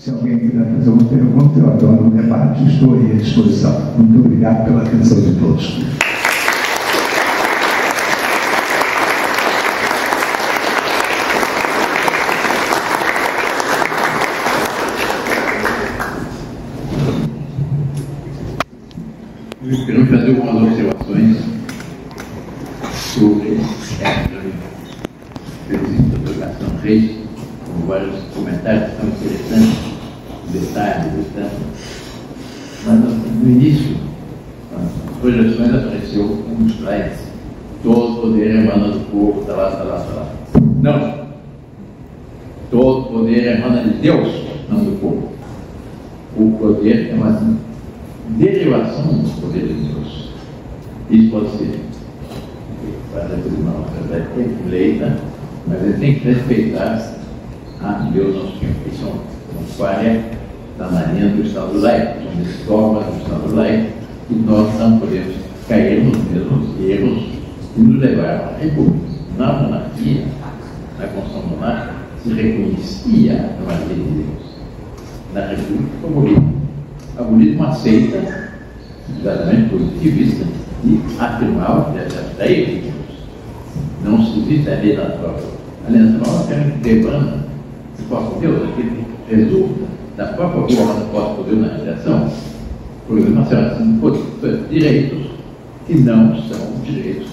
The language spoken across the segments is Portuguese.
Se alguém quiser fazer uma pergunta, eu adoro um debate, estou aí à disposição. Muito obrigado pela atenção de todos. Eu quero fazer algumas observações sobre essa visita do Dr. Gastão Reis, com vários comentários que são interessantes, detalhes, etc. Mas no início, as projeções apareceu um slide, todo poder emana do povo, está lá. Não. Todo poder emana de Deus, não do povo. O poder é uma derivação do poder de Deus. Isso pode ser para o tribunal, eleita, mas ele tem que respeitar a Deus nosso Senhor, que são várias da marinha do Estado laico, são dogmas do Estado laico, e nós não podemos cair nos mesmos erros e nos levar à República. Na monarquia, na Constituição monárquica, se reconhecia a maioria de Deus. Na República, foi abolido. Abolismo aceita, exatamente positivista, e afirmava que essa lei de Deus. Não se existe a lei natural. A lei natural é aquela que demanda do próprio Deus, aquele que resulta da própria forma do próprio Deus na redação. Por exemplo, são direitos que não são direitos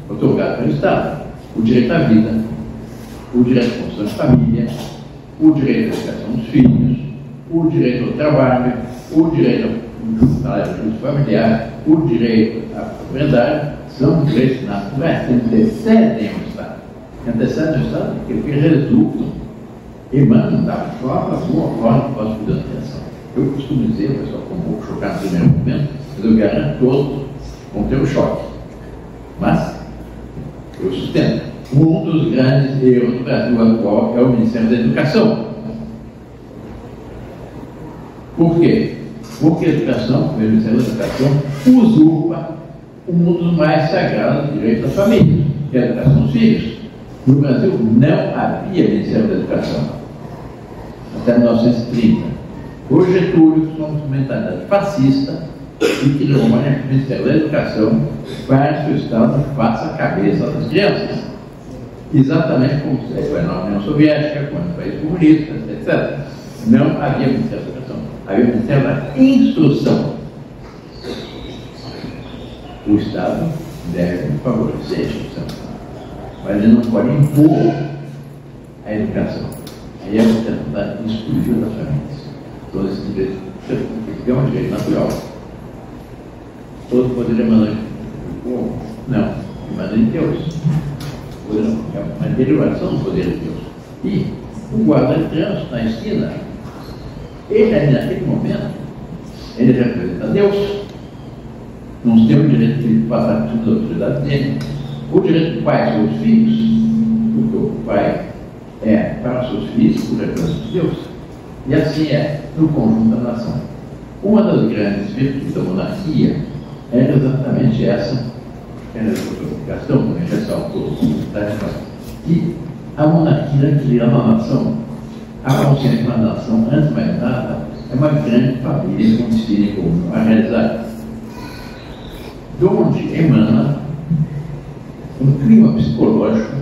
otorgados pelo Estado. O direito à vida, o direito à construção de família, o direito à educação dos filhos, o direito ao trabalho, o direito ao justo familiar, o direito à propriedade, são direitos naturais que antecedem o Estado. Antecedem o Estado porque resultam, emanam da própria boa forma que posso cuidar da criação. Eu costumo dizer, o pessoal ficou um pouco chocado no primeiro momento, mas eu garanto que todos vão ter um choque. Mas eu sustento. Um dos grandes erros do Brasil atual é o Ministério da Educação. Por quê? Porque a educação, o Ministério da Educação, usurpa um dos mais sagrados direitos da família, que é a educação dos filhos. No Brasil não havia Ministério da Educação, até 1930. O Getúlio, com uma mentalidade fascista, e criou o Ministério da Educação para que o Estado faça a cabeça das crianças. Exatamente como foi na União Soviética, quando país comunista, etc. Não havia Ministério da Educação. Havia o Ministério da Instrução. O Estado deve favorecer a instrução, mas ele não pode impor a educação. Aí é uma tentativa exclusiva das famílias. Todos esses direitos, que é um direito natural. Todo poder emanar do povo? Não, emana de Deus. É uma derivação do poder de Deus. E o guarda de trânsito na esquina, ele, naquele momento, ele representa Deus. Não tem o direito de passar por toda a autoridade dele. O direito do pai aos seus filhos, porque o pai é para os seus filhos o representante de Deus. E assim é no conjunto da nação. Uma das grandes virtudes da monarquia era exatamente essa, que era a Gastão, como a gente ressaltou, que a monarquia criava a nação. A consciência da nação, antes de mais nada, é uma grande família com destino comum a realizar. De onde emana um clima psicológico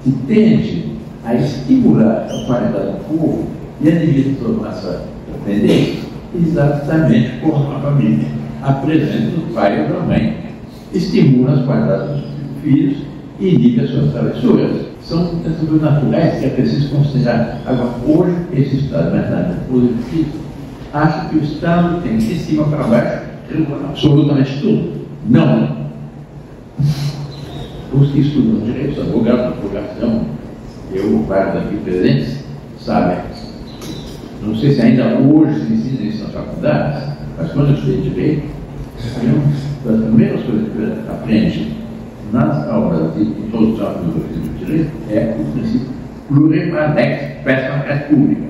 que tende a estimular a qualidade do povo e a legitimação dependente, exatamente como a família apresenta o pai ou a mãe, estimula as qualidades dos filhos e inibe as suas travessuras. São atitudes naturais que é preciso considerar. Agora, hoje, esse Estado, na verdade, positivo, acha que o Estado tem de cima para baixo absolutamente tudo. Não. Os que estudam direito, advogados, advocação, eu, vários aqui presentes, sabem. Não sei se ainda hoje se ensina isso nas faculdades, mas quando eu estudei direito, uma das primeiras coisas que eu aprendi nas aulas de todos os anos do direito é o princípio plurimanex péssima res pública.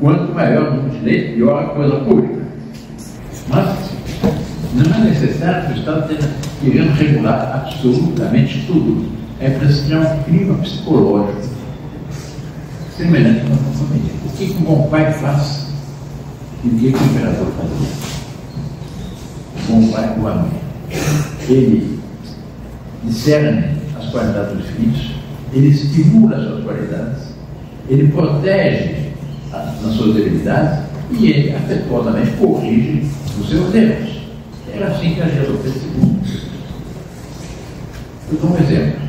Quanto maior o número de leis, pior a coisa pública. Mas não é necessário que o Estado esteja querendo regular absolutamente tudo. É preciso criar um clima psicológico semelhante à nossa família. que um bom pai faz? E o que o imperador fazia? O bom pai, o amigo, ele discerne as qualidades dos filhos, ele estimula as suas qualidades, ele protege nas suas debilidades e ele afetuosamente corrige os seus erros. Era assim que agia Dom Pedro II. Eu dou um exemplo.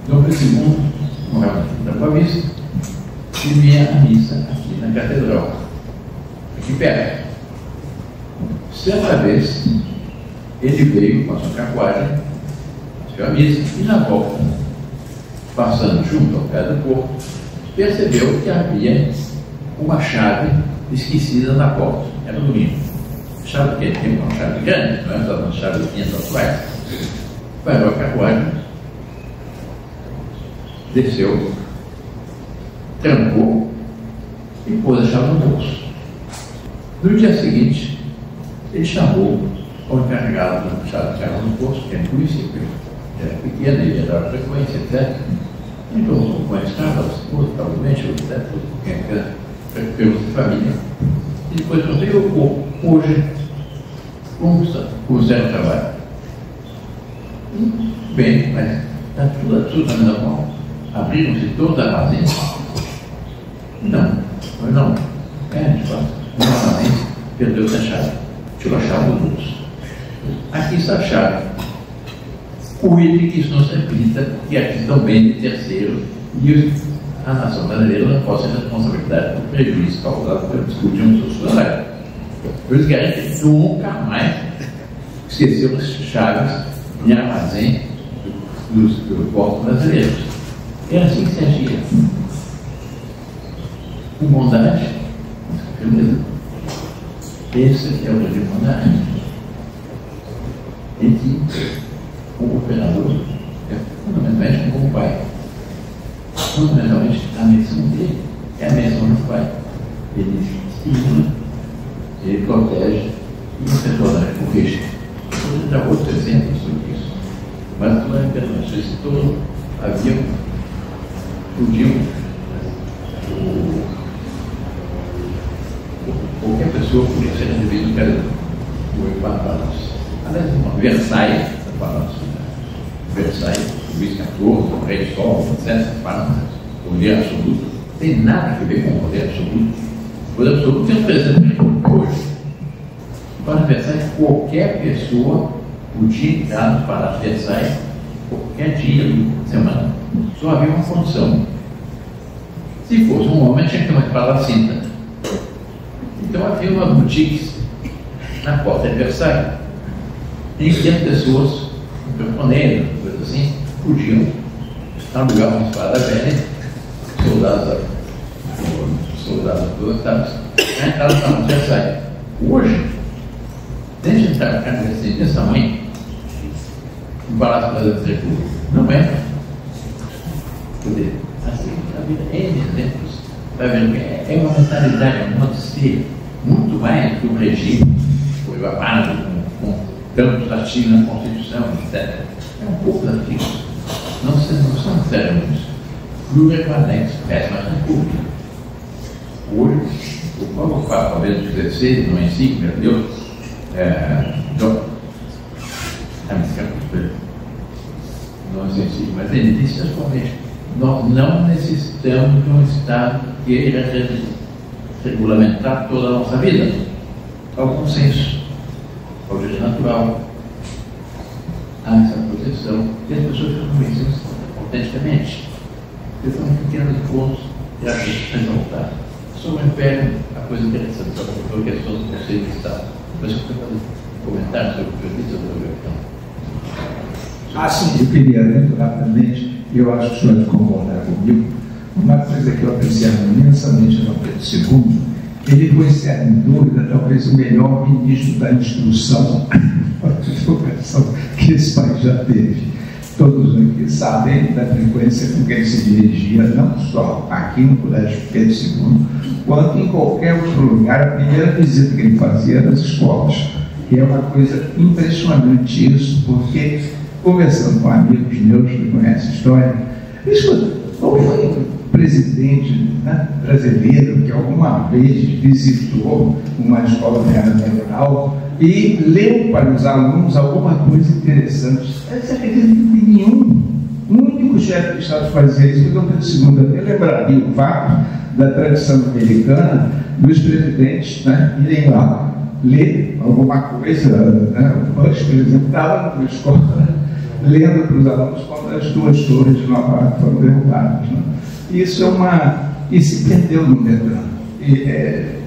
Dom Pedro II morava na Boa Vista e vinha a missa aqui na Catedral, aqui perto. Certa vez, ele veio com a sua carruagem, assistiu a missa e na volta, passando junto ao pé do porto, percebeu que havia uma chave esquecida na porta. Era um domingo. Chave que tem uma chave grande, não é só uma chave de 500 atuais. Parou a carruagem, desceu, trancou e pôs a chave no bolso. No dia seguinte, ele chamou o encarregado da chave que era no bolso, que era polícia, que era pequena, ele ia dar frequência, etc. Ele perguntou como é que estava, provavelmente, etc. Perguntou de família. E depois perguntou, hoje, como está o zero trabalho? Bem, mas está tudo absolutamente normal. Abriram-se todos os armazéns? Não. De fato, um armazém perdeu-se a chave. Tirou a chave do bolso. Aqui está a chave. Cuide que isso não se repita, que aqui também de terceiro e a nação brasileira não pode ser responsabilidade por prejuízo causado pelo descuido de um dos funcionários. Eles querem que nunca mais esqueceu as chaves de armazém dos portos brasileiros. É assim que se agia. Com bondade, beleza. Esse é o regime monárquico. Em que o operador é fundamentalmente como o pai. Fundamentalmente, a missão dele é a missão do pai. Ele estimula, ele protege e efetuadamente corrige. Vou dar outros exemplos sobre isso. Mas não é interessante. Isso todo qualquer pessoa podia ser recebido no Brasil. O Palácio. Aliás, Versailles, Luís XIV, o Rei do Sol, etc. O poder absoluto. Não tem nada a ver com o poder absoluto. O poder absoluto tem um presidente hoje. Para Versailles, qualquer pessoa podia entrar no Palácio de Versailles qualquer dia da semana. Só havia uma condição. Se fosse um homem, tinha que ter uma palacita. Então havia uma boutique na porta de Versailles em que as pessoas, camponeiro, coisas assim, podiam alugar uma espada velha, soldados aposentados, na entrada do Palácio de Versailles. Hoje, desde a entrada desse tamanho, o Palácio da República não é. Assim, a vida é de exemplos. Está vendo? É uma mentalidade, é um modo de ser muito mais do que o regime foi amado com tantos artigos na Constituição, etc. É um pouco daquilo. Não são sérios. Pluriparlamentarios, péssima república. Hoje, o próprio Papa Bento XVI, no encíclica, deu. Não sei se, mas ele disse exatamente: nós não necessitamos de um Estado que queira regulamentar toda a nossa vida. Há o consenso, há o direito natural, há essa proteção, e as pessoas ficam conhecidas autenticamente. Eu sou um pequeno esforço e a gente vai voltar. Sobre o Império, a coisa interessante, só a questão do conceito de Estado. Depois eu vou fazer um comentário sobre o que eu disse, sim, eu queria, muito rapidamente, e eu acho que o senhor vai concordar comigo, uma coisa que eu apreciava imensamente no Pedro II, ele foi, sem dúvida, talvez o melhor ministro da instrução que esse país já teve. Todos aqui sabem da frequência com que ele se dirigia, não só aqui no Colégio Pedro II, quanto em qualquer outro lugar. A primeira visita que ele fazia era nas escolas. E é uma coisa impressionante isso, porque, conversando com amigos meus que conhecem a história, escuta, qual foi o presidente, né, brasileiro que alguma vez visitou uma escola fundamental e leu para os alunos alguma coisa interessante. Você acredita que nenhum único chefe de Estado fazia isso? O Dom Pedro II até lembraria o fato da tradição americana dos presidentes, né, irem lá ler alguma coisa. Né? O Bush, por exemplo, estava na escola lendo para os alunos quando as duas torres de Nova York foram derrubadas. Né? Isso e se perdeu no meio.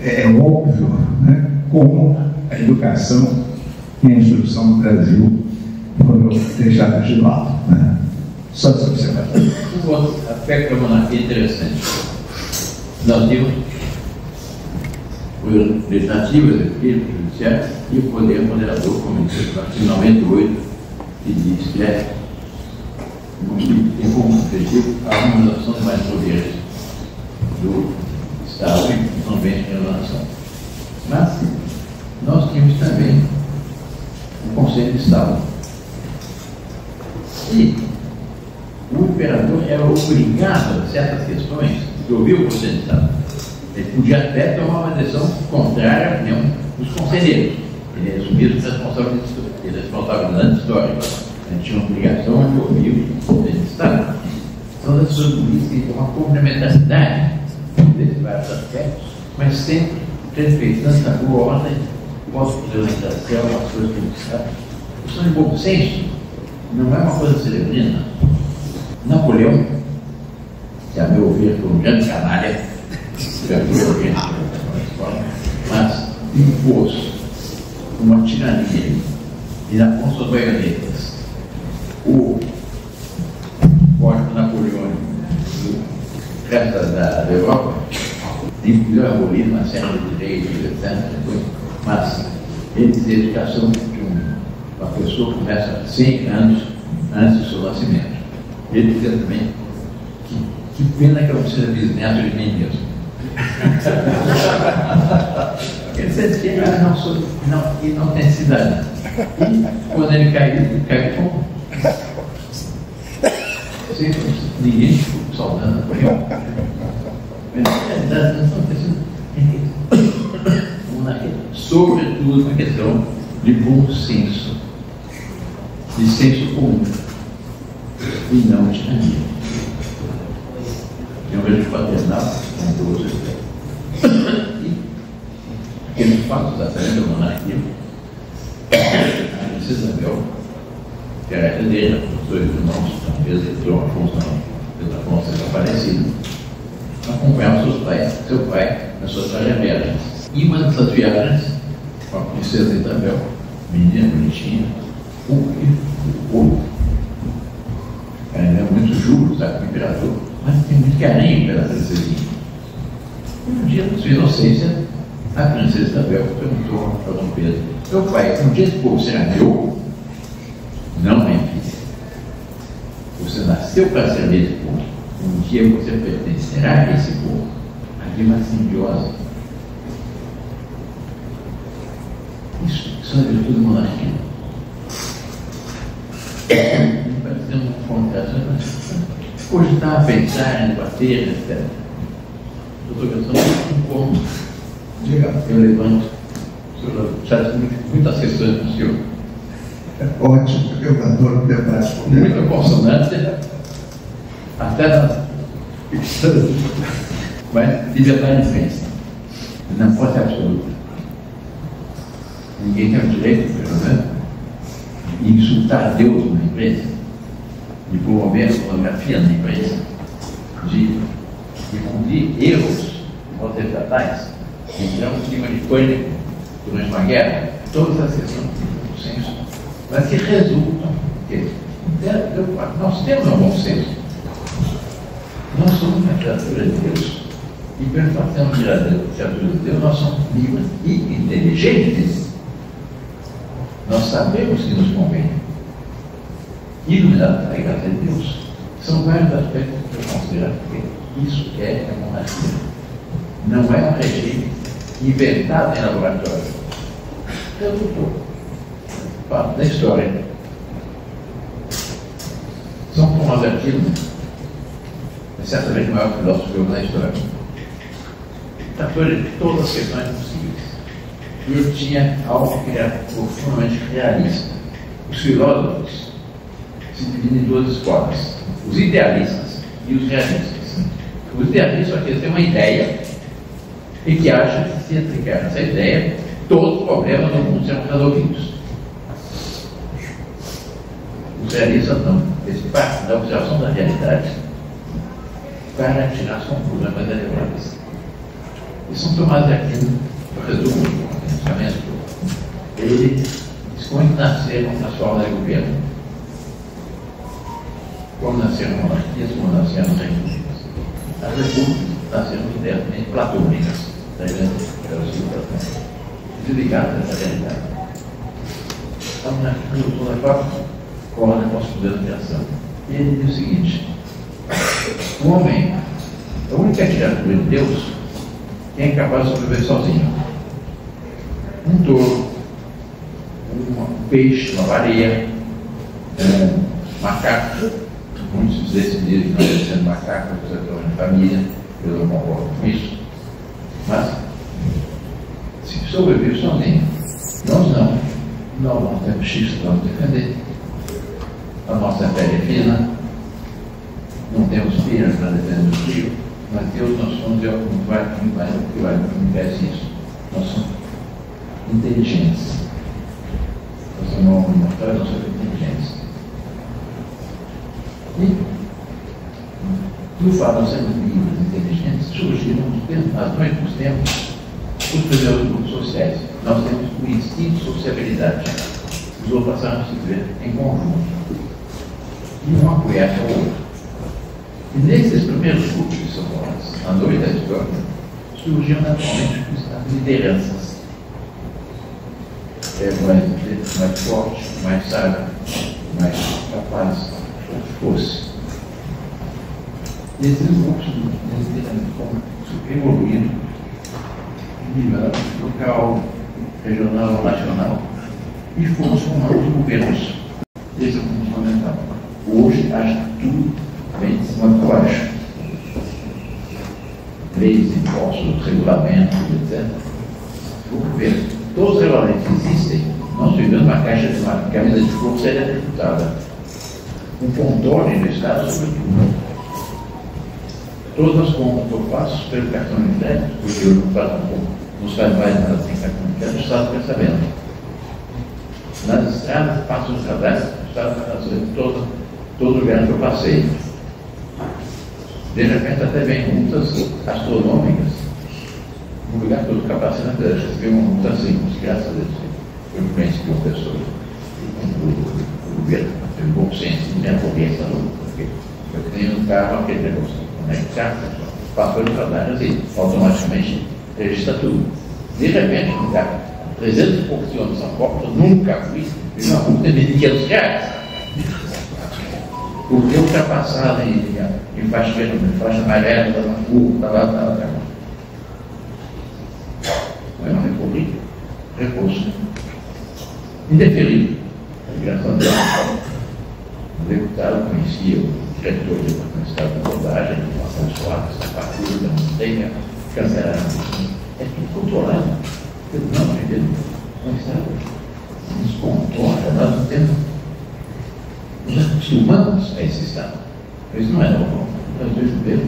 É óbvio, né, como a educação e a instrução no Brasil foram deixadas de lado. Né? Só essa observação. Um outro aspecto da monarquia interessante. Nós temos o legislativo, o executivo, o judiciário e o poder moderador, como diz o artigo 98, que diz que tem como objetivo a harmonização de mais poderes do Estado e também da nação. Mas nós temos também o Conselho de Estado. E o imperador era obrigado a certas questões de ouvir o Conselho de Estado. Ele podia até tomar uma decisão contrária à opinião dos conselheiros. Ele é assumido responsabilidade histórica. A gente tinha uma obrigação de ouvir o Conselho de Estado. Então, as pessoas políticas têm uma complementaridade desses vários aspectos, mas sempre respeitando a boa ordem, pós-organização, as coisas que o Estado. A questão de bom senso não é uma coisa cerebrina. Napoleão, que a meu ver foi um grande canalha, mas impôs uma tirania e na ponta das baionetas o Código Napoleônico do resto da Europa, incluiu abolir uma série de direitos, etc. Mas ele diz a educação de uma pessoa que começa 100 anos antes do seu nascimento. Ele diz também que pena que eu não seja bisneto de mim mesmo. Ele disse que ele não tem cidade. E quando ele cai como? Ninguém ficou saudando Napoleão. Sobretudo uma questão de bom senso, de senso comum, e não de tirania. Tem um regime paternal, como todos e aqueles fatos da da monarquia, a princesa Isabel, que era herdeira, os dois irmãos, talvez entrou Afonso, Pedro Afonso desaparecido, acompanhava seu pai nas suas viagens. E uma dessas viagens, com a princesa Isabel, menina bonitinha, ela é muito justo, sabe, com o imperador, mas tem muito carinho pela princesinha. E um dia, na sua inocência, a princesa Isabel perguntou para Dom Pedro: meu pai, um dia esse povo será meu? Não, minha filha. Você nasceu para ser desse povo. Um dia você pertencerá a esse povo. Havia uma simbiose. Isso é a virtude da monarquia. Não vai ter uma contração, mas cogitar a pensar, em debater, etc. Eu estou pensando em como. Eu levanto. O senhor sabe muitas questões do senhor. É ótimo, eu adoro debate. Muito emocionante, até na. Mas liberdade de imprensa não pode ser absoluta. Ninguém tem o direito, pelo menos, de insultar Deus na imprensa, de promover a pornografia na imprensa, de difundir erros estatais, entrar um clima de pânico durante uma guerra. Todas as questões do senso, mas que resultam que nós temos um bom senso. Nós somos uma criatura de Deus. E pelo fato de sermos criaturas de Deus, nós somos livres e inteligentes. Nós sabemos que nos convém. Iluminados pela graça de Deus. São vários aspectos que eu considero que isso é a monarquia. Não é um regime inventado em laboratório. Resultou. Parte da história. São Tomás de Aquino, é certamente o maior filósofo que houve na história. Tratou de todas as questões possíveis. E ele tinha algo que era profundamente realista. Os filósofos se dividem em duas escolas: os idealistas e os realistas. Os idealistas, aqui, têm uma ideia e que acham que, se aplicar essa ideia, todos os problemas do mundo serão resolvidos. Os realistas não. Eles partem da observação da realidade para tirar as conclusões mais adequadas. E São Tomás de Aquino, eu resumo o pensamento, ele dispõe que nasceram as formas de governo. Como nasceram monarquias, como nasceram repúblicas. As repúblicas nasceram idealmente platônicas, da grande desligadas dessa realidade. Então, na Revolução da Copa, corre com a soberana criação. E ele diz o seguinte: o homem, a única criatura de Deus, quem é capaz de sobreviver sozinho. Um touro, um peixe, uma baleia, um macaco. Muitos decidiram que não deve ser macaco, porque você torna família, eu não concordo com isso. Mas, se sobreviver sozinho, nós não temos chifres para nos defender. A nossa pele é fina, não temos piras para defender o frio, mas Deus, nós somos Deus que vai impede isso. Nós somos inteligentes. Nós somos imortais, nós somos inteligentes. E, do fato de nós sermos livres e inteligentes, surgiram às noites dos tempos os primeiros grupos sociais. Nós temos o instinto de sociabilidade. Os outros passaram a se ver em conjunto. E um apoiar o outro. E nesses primeiros grupos de São Paulo, na noite da história, surgiam naturalmente as lideranças. Mais forte, mais sábio, mais capaz, fosse. E esses grupos foram evoluindo em nível local, regional, nacional, e foram formando os governos. Esse é o ponto fundamental. Hoje, acho que tudo vem de cima para baixo. Leis, impostos, regulamentos, etc. O governo, todos os regulamentos que existem, nós vivemos uma caixa de uma camisa de fogo seria deputada. Um controle do Estado sobre tudo. Todas as compras que eu faço pelo cartão de crédito, porque eu não faz mais nada sem cartão de crédito, o Estado fica sabendo. Nas estradas, passo os radar, o Estado está fazendo todo lugar que eu passei. De repente, até vem multas astronômicas. No lugar todo capacete, eu recebi uma multa assim, graças a Deus. Eu conheci uma pessoa, o governo, teve bom senso, não tinha confiança não, porque eu tenho um carro, aquele negócio, conectar, passou no radar, assim, automaticamente registra tudo. De repente, no lugar, 300 e poucos quilômetros de São Paulo, eu nunca fui, vi uma multa de R$1.500. Porque ultrapassaram em faixa vermelha, em faixa amarela, na curva, lá. Não é uma república? Recurso indeferível. Graças a Deus, o deputado conhecia o diretor do Departamento de Estado de Abordagem, de informação de fatos, da fatura, da montanha, cancelaram. É tudo controlado. Não, entendeu? O Estado nos controla, nós não temos. Nos acostumamos a esse Estado. Isso não é normal. Nós devemos ver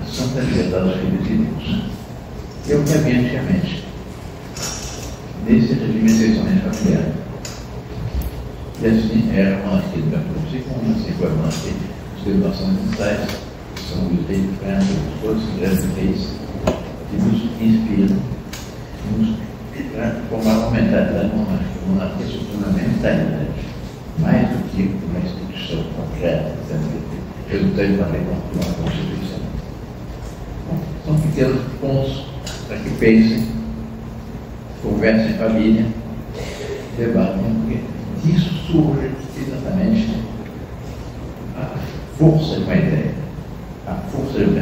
a santa liberdade dos filhos de Deus. É o que havia antigamente. Nesse regime essencialmente familiar. E assim era a monarquia do Campo II, assim foi a monarquia dos Devoções Iniciais, São Luís de França, todos os grandes reis que nos inspiram, para formar uma mentalidade monárquica. A monarquia se torna uma mentalidade, mais do que uma instituição concreta, resultante da lei de uma Constituição. Bom, são pequenos pontos para que pensem, conversem em família, debatem, porque disso surge exatamente a força de uma ideia, a força de uma